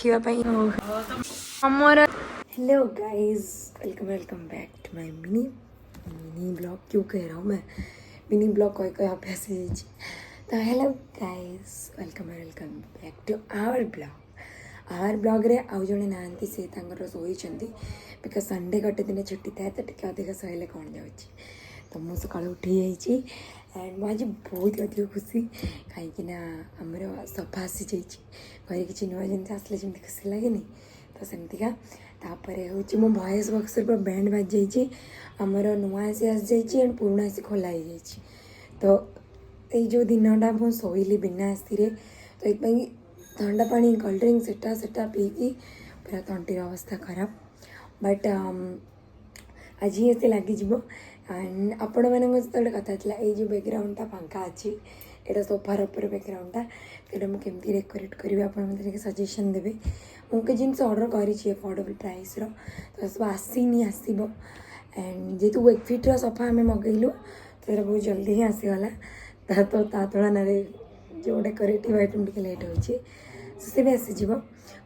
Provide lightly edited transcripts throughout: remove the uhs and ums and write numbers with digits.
Hello guys, welcome back to my mini blog. क्यों कह रहा हूँ मैं मिनी ब्लॉग, कोई कोई अभ्यास है। तो hello guys, welcome back to our blog रे आउ जड़े ना से शोचती बिकज संडे गोटे दिन छुट्टी थाए तो टे अधिक सहले कौन जाऊँगी। तो मुझे सका उठी जाइए एंड मुझे बहुत अधिक खुशी कहीं आमर सफा आसी जाइए घर किसी नुआ जिन आसले जमी खुशी लगे तो सेमतिका तापर हूँ मो वॉइस बॉक्स पूरा बैंड बाजी जाइए आमर नुआ आसी एंड पुराणा आसी खोला हो जाइए। तो ये जो दिनटा मुझे शोली बिना एसी तो ये ठंडा पानी कोल्ड ड्रिंक सेटा पीकी पूरा तंटीर अवस्था खराब बट आज ही ऐसे लगे एंड आपण मान सहित गोटे कथा था ये जो बैकग्राउंडटा फांका अच्छी यहाँ सोफार उपर बैकग्राउंडटा तो मुझे केमती डेकोरेट करी आप सजेसन देवे। मुझे जिन ऑर्डर करी अफोर्डेबल प्राइस तो सब आसीनी आसब एंड जेहतु वेक फिट्र सफा आम मगैलु तो बहुत जल्दी ही आसीगला तो तुलन जो डेकोरेटिव आइटम टे लेट हो भी आसीज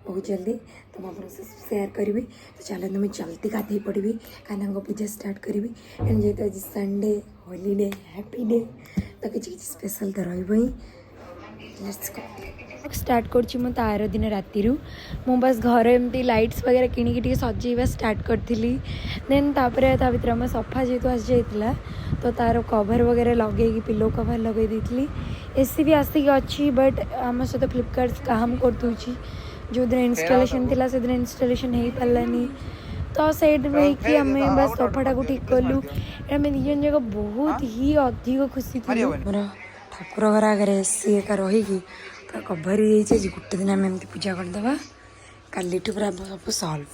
बहुत जल्दी। तो मुझे सेयार करी तो चलो मुझे जल्दी गाधे पड़ी काना पूजा स्टार्ट करी एंड जेहतु आज संडे हॉलीडे हैप्पी डे तो किसी स्पेशल तो रही लेट्स गो। स्टार्ट करुँची मो तार दिन राति मु बस घर एमती लाइट्स वगैरह किणिकी सजेवा स्टार्ट करी देन तापर ता भर आम सफा जेहतु आसी जाइला तो तार कवर वगैरह लगे पिलो कवर लगे दी एसी भी आसिक अच्छी बट आम सहित फ्लिपकार्ट काम करदे जो दिन इनस्टलेशन थी से दिन इनस्टलेशन हो पारानी तो सैड रही आम बस सोफाटा को ठीक कलु आम दिजन जाक बहुत ही अधिक खुशी थी। मोर ठाकुर घर आगे एसी एका रही पूरा कभर हो जाइए गोटे दिन आम एमती पूजा करदे काली पूरा सब सल्व।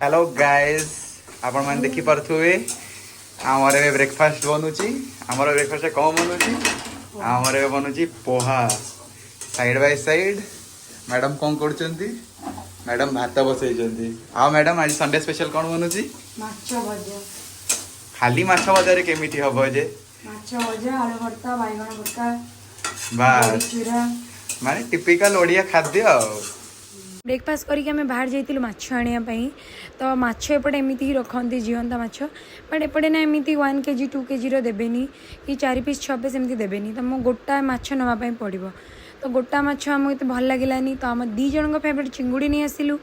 हेलो गाइस, आपण मैंने देखी पारे आमर ए ब्रेकफास्ट बनुची आमर ब्रेकफास्ट कौन बनुची आमर ए बनुची poha side by side. Madam कौन करछंती? मैडम भात बसैछंती। आ मैडम आज संडे स्पेशल कौन बनुची? माछ भजा। खाली माछ भजा रे केमिति हबो जे? माछ भजा आलू भर्ता बैगन भर्ता बस माने टिपिकल ओडिया खाद्य। ब्रेकफास्ट करके आम बाहर जाइलु माछ आने तो माछ एपटे एमती ही रखती जीवंता माछ बट एपटे ना एमती 1 kg 2 kg देवेनि कि 4 piece 6 piece एमती देवेनि तो मो गोटा माछ नापी पड़ो तो गोटा माछ आमको भल लगे तो आम 2 जन फेवरेट चिंगुड़ी नहीं आसिलु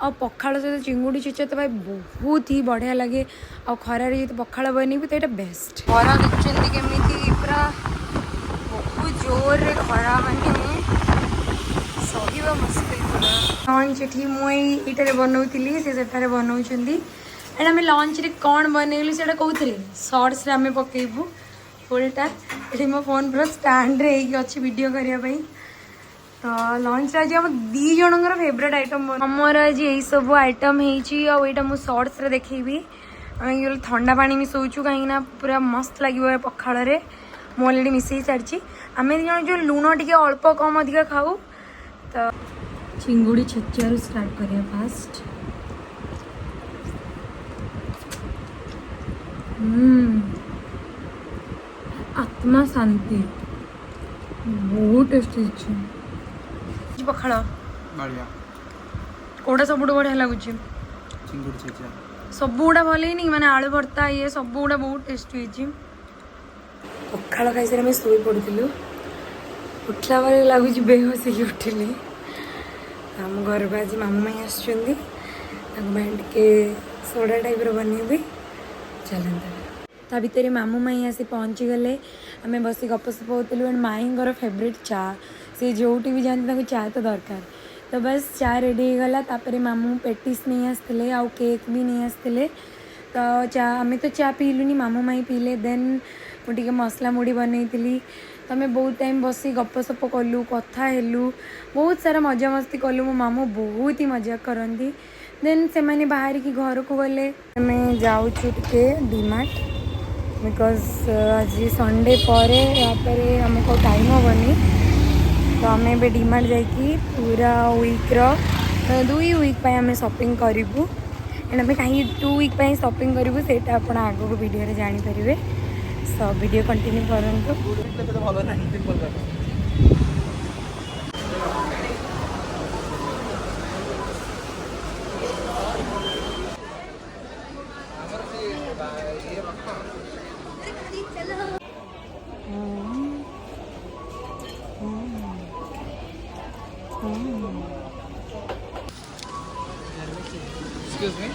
आ पखाड़ सहित चिंगुड़ी छेचा तो भाई बहुत ही बढ़िया लगे आ खरार जो पखाड़ बन तो यहाँ बेस्ट खरा देखते केमी पूरा बहुत जोर रे खरा माने सहिबा मुस्किल लंच ये मुझे बनाऊली से बनाऊँ एंड आम लंच रे कौन बनइलु से कौन सर्ट्स रे आम पकेबू फुलटा ये मो फोन पूरा स्टैंड रे अच्छी वीडियो करने तो लंच आज आम 2 जनकर फेवरेट आइटम आमर आज यही सब आइटम होटा मुझे सर्ट्स रे देखेबी आम ठंडा पानी मिसाऊँ कहीं पूरा मस्त लगे पखाड़ रे मु अलरेडी मिसई सारी आम जन जो लुण टी अल्प कम अधिक खाऊ तो चिंगुड़ी छेचारू स्टार्ट करिया फास्ट। आत्मा शांति बहुत टेस्टी पखाड़ बढ़िया कोड़ा सब बढ़िया लगुच चिंगुड़ी छेचा सब गुड़ा भल ही माने आलू भर्ता ये सब गुड़ा बहुत टेस्टी पखाड़ खाई सारे शोई पड़ू उठला बेले लगुच बेहोश ही उठिली आम घर को आज मामू माई आसुँचे सोडा टाइप बनइबी चलता ता भितर मामू माई आसी पहुँची गले आम बस गपसप होलु एंड माई फेवरेट चा से जो भी जाती चा तो दरकार तो बस चा रेडी होगला तापर मामू पेटिस नहीं आसते आउ केक भी नहीं आसते तो चा आम तो चा पीलुनी मामू माई पीले देन मुझे मसला मुड़ी बनई तो आम बहुत टाइम बस गपसप कलु कथा हेलु बहुत सारा मजा मस्ती कलु मो मामू बहुत ही मजाक करती देन से मैंने बाहर की घर को गले आम जाऊँ टे डीमार्ट बिकज आज संडे पर यापर आमको टाइम हेनी तो आम ए डीमार्ट जाकि पूरा वीक्र 2 वीक आम शॉपिंग करूँ एंड आम कहीं 2 वीक शॉपिंग करूँ से आप आगो वीडियो जानीपर सो वीडियो कंटिन्यू करूँ। Excuse me.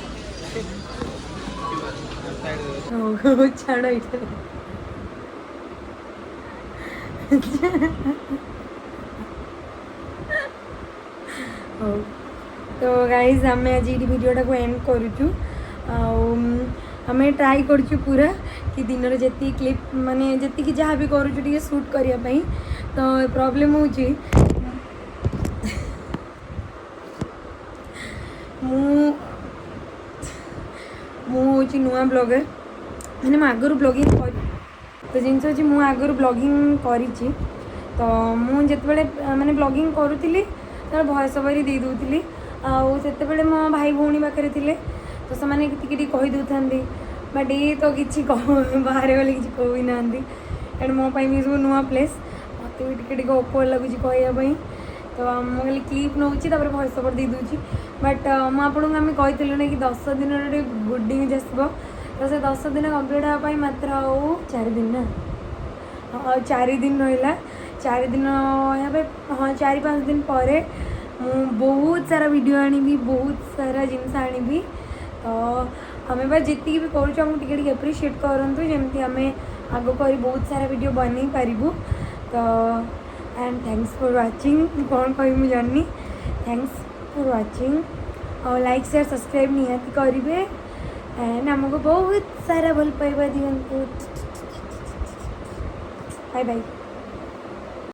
छाड़ इधर ହଉ ତ ଗାଇଜ୍ ଆମେ ଆଜି ଏଇଠି ଭିଡ଼ିଓଟାକୁ ଏଣ୍ଡ କରୁଛୁ ଆଉ ଆମେ ଟ୍ରାଏ କରୁଛୁ ପୁରା କି ଦିନରେ ଯେତିକି କ୍ଲିପ୍ ମାନେ ଯେତିକି ଯାହା ବି କରୁଛୁ ଟିକେ ସୁଟ୍ କରିବା ପାଇଁ ତ ପ୍ରୋବ୍ଲେମ୍ ହେଉଛି ମୁଁ ହେଉଛି ନୂଆ ବ୍ଲଗର୍ ମାନେ ମୁଁ ଆଗରୁ ବ୍ଲଗିଂ କରି ତ ଜିନିଷ ହେଉଛି ମୁଁ ଆଗରୁ ବ୍ଲଗିଂ କରିଛି ତ ମୁଁ ଯେତେବେଳେ ମାନେ ବ୍ଲଗିଂ କରୁଥିଲି ସେତେବେଳେ ଭଏସ୍ ଓଭର୍ ଦେଇ ଦେଉଥିଲି ଆଉ ସେତେବେଳେ ମୋ ଭାଇ ଭଉଣୀ ପାଖରେ ଥିଲେ ତ ସେମାନେ ଟିକେ ଟିକେ କହିଦେଉଥାନ୍ତି ବଟ୍ ଏ ତ କିଛି ବାହାରେ ଗଲେ କିଛି କହୁ ହିଁ ନାହାନ୍ତି କାରଣ ମୋ ପାଇଁ ବି ସବୁ ନୂଆ ପ୍ଲେସ୍ ମୋତେ ବି ଟିକେ ଟିକେ ଅକୱାର୍ଡ଼ ଲାଗୁଛି କହିବା ପାଇଁ ତ ମୁଁ ଖାଲି କ୍ଲିପ୍ ନେଉଛି ତାପରେ ଭଏସ୍ ଓଭର୍ ଦେଇ ଦେଉଛି ବଟ୍ ମୁଁ ଆପଣଙ୍କୁ ଆମେ କହିଥିଲୁ ନା କି 10 ଦିନର ଗୋଟେ ଗୁଡ୍ ନ୍ୟୁଜ୍ ଆସିବ ତ ସେ 10 ଦିନ କମ୍ପ୍ଲିଟ୍ ହେବା ପାଇଁ ମାତ୍ର ଆଉ 4 ଦିନ ନା ଆଉ 4 ଦିନ ରହିଲା 4 ଦିନ ହେବେ ହଁ 4-5 ଦିନ ପରେ ମୁଁ ବହୁତ ସାରା ଭିଡ଼ିଓ ଆଣିବି ବହୁତ ସାରା ଜିନିଷ ଆଣିବି ତ ଆମେ ବା ଯେତିକି ବି କରୁଛୁ ଆମକୁ ଟିକେ ଟିକେ ଆପ୍ରିସିଏଟ୍ କରନ୍ତୁ ଯେମିତି ଆମେ ଆଗକୁ କରି ବହୁତ ସାରା ଭିଡ଼ିଓ ବନେଇ ପାରିବୁ ତ ଆଣ୍ଡ ଥ୍ୟାଙ୍କସ୍ ଫର୍ ୱାଚିଂ କ'ଣ କହିବି ମୁଁ ଜାଣିନି ଥ୍ୟାଙ୍କସ୍ ଫର୍ ୱାଚିଂ ଆଉ ଲାଇକ୍ ସେୟାର ସବସ୍କ୍ରାଇବ୍ ନିହାତି କରିବେ एंड हमको बहुत सारा भल पाइबा दियंतु बाय बाय।